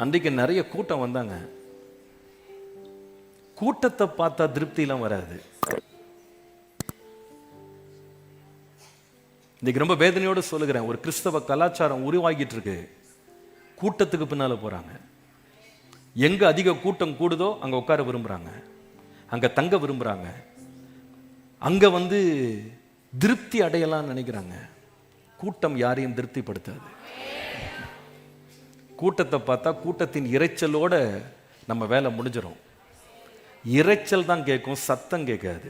அன்றைக்கு நிறைய கூட்டம் வந்தாங்க. கூட்டத்தை பார்த்தா திருப்தியெல்லாம் வராது. இன்னைக்கு ரொம்ப வேதனையோடு சொல்லுகிறேன், ஒரு கிறிஸ்தவ கலாச்சாரம் உருவாகிட்டு இருக்கு. கூட்டத்துக்கு பின்னால போறாங்க. எங்க அதிக கூட்டம் கூடுதோ அங்க உட்கார விரும்புறாங்க, அங்க தங்க விரும்புறாங்க, அங்க திருப்தி அடையலாம் நினைக்கிறாங்க. கூட்டம் யாரையும் திருப்திப்படுத்தாது. கூட்டத்தை பார்த்தா கூட்டத்தின் இரைச்சலோட நம்ம வேலை முடிஞ்சிடும். இரைச்சல் தான் கேட்கும், சத்தம் கேட்காது.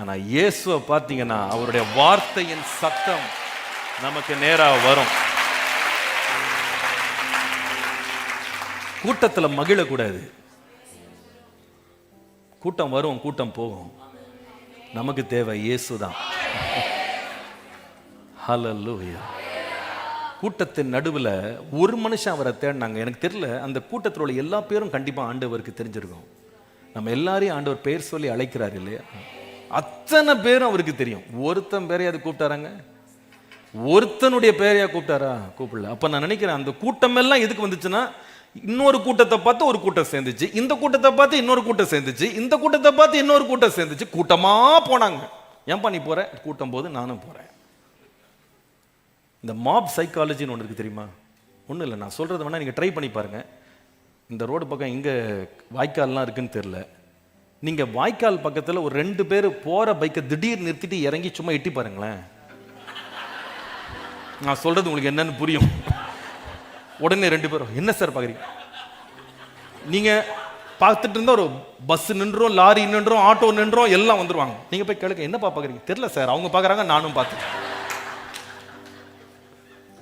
ஆனா இயேசுவை பார்த்தீங்கன்னா அவருடைய வார்த்தையின் சத்தம் நமக்கு நேரா வரும். கூட்டத்தில் மகிழக்கூடாது. கூட்டம் வரும், கூட்டம் போகும். நமக்கு தேவை இயேசுதான். ஹல்லேலூயா. கூட்டத்தின் நடுவில் ஒரு மனுஷன் அவரை தேடினாங்க. எனக்கு தெரியல, அந்த கூட்டத்தில் உள்ள எல்லா பேரும் கண்டிப்பாக ஆண்டவருக்கு தெரிஞ்சிருக்கும். நம்ம எல்லாரையும் ஆண்டவர் பேர் சொல்லி அழைக்கிறார் இல்லையா? அத்தனை பேரும் அவருக்கு தெரியும். ஒருத்தன் பேரையாவது கூப்பிட்டாராங்க? ஒருத்தனுடைய பேரையா கூப்பிட்டாரா? கூப்பிடல. அப்ப நான் நினைக்கிறேன், அந்த கூட்டம் எல்லாம் எதுக்கு வந்துச்சுன்னா, இன்னொரு கூட்டத்தை பார்த்து ஒரு கூட்டம் சேர்ந்துச்சு, இந்த கூட்டத்தை பார்த்து இன்னொரு கூட்டம் சேர்ந்துச்சு, இந்த கூட்டத்தை பார்த்து இன்னொரு கூட்டம் சேர்ந்துச்சு, கூட்டமா போனாங்க. ஏன்பா நீ போற? கூட்டம் போது நானும் போறேன். இந்த மாப் சைக்காலஜின்னு ஒன்று இருக்கு தெரியுமா? ஒன்றும் இல்லை, நான் சொல்றது வேணா நீங்க ட்ரை பண்ணி பாருங்க. இந்த ரோடு பக்கம் இங்க வாய்க்கால்லாம் இருக்குன்னு தெரியல, நீங்க வாய்க்கால் பக்கத்தில் ஒரு 2 பேர் போற பைக்கை திடீர் நிறுத்திட்டு இறங்கி சும்மா எட்டி பாருங்களேன். நான் சொல்றது உங்களுக்கு என்னன்னு புரியும். உடனே 2 பேரும் என்ன சார் பாக்குறீங்க? நீங்க பார்த்துட்டு இருந்தா ஒரு பஸ் நின்றோம், லாரி நின்றோம், ஆட்டோ நின்றோம், எல்லாம் வந்துருவாங்க. நீங்க போய் கேளுங்க, என்னப்பா பாக்குறீங்க? தெரியல சார், அவங்க பாக்குறாங்க, நானும் பார்த்தேன்.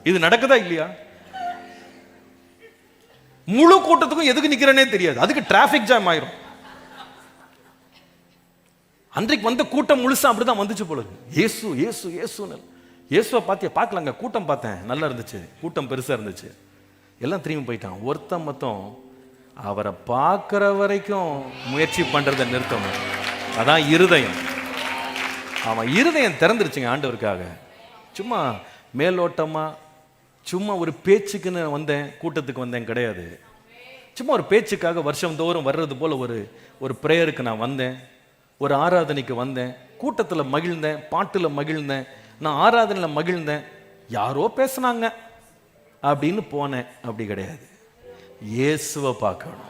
இது நடக்குதா இல்லையா? முழு கூட்டத்துக்கும் எதுக்கு நிக்கிறேனே தெரியாது, அதுக்கு டிராபிக் ஜாம் ஆயிரும். அன்றைக்கு வந்த கூட்டம் முழுசா அப்படிதான் வந்துச்சு போல இருக்கு. இயேசு இயேசு இயேசுன்னு இயேசுவை பார்க்கலாங்க. கூட்டம் பார்த்தேன், நல்லா இருந்துச்சு, கூட்டம் பெருசா இருந்துச்சு. எல்லாம் திரும்பி போயிட்டான். ஒருத்தன் மொத்தம் அவரை பார்க்கிற வரைக்கும் முயற்சி பண்றதை நிறுத்தணும். அதான் இருதயம். அவன் இருதயம் திறந்துருச்சுங்க ஆண்டவருக்காக. சும்மா மேலோட்டமா சும்மா ஒரு பேச்சுக்குன்னு வந்தேன், கூட்டத்துக்கு வந்தேன் கிடையாது. சும்மா ஒரு பேச்சுக்காக வருஷம் தோறும் வர்றது போல ஒரு பிரேயருக்கு நான் வந்தேன், ஒரு ஆராதனைக்கு வந்தேன், கூட்டத்தில் மகிழ்ந்தேன், பாட்டில் மகிழ்ந்தேன், நான் ஆராதனையில் மகிழ்ந்தேன், யாரோ பேசுனாங்க அப்படின்னு போனேன். அப்படி கிடையாது. இயேசுவை பார்க்கணும்.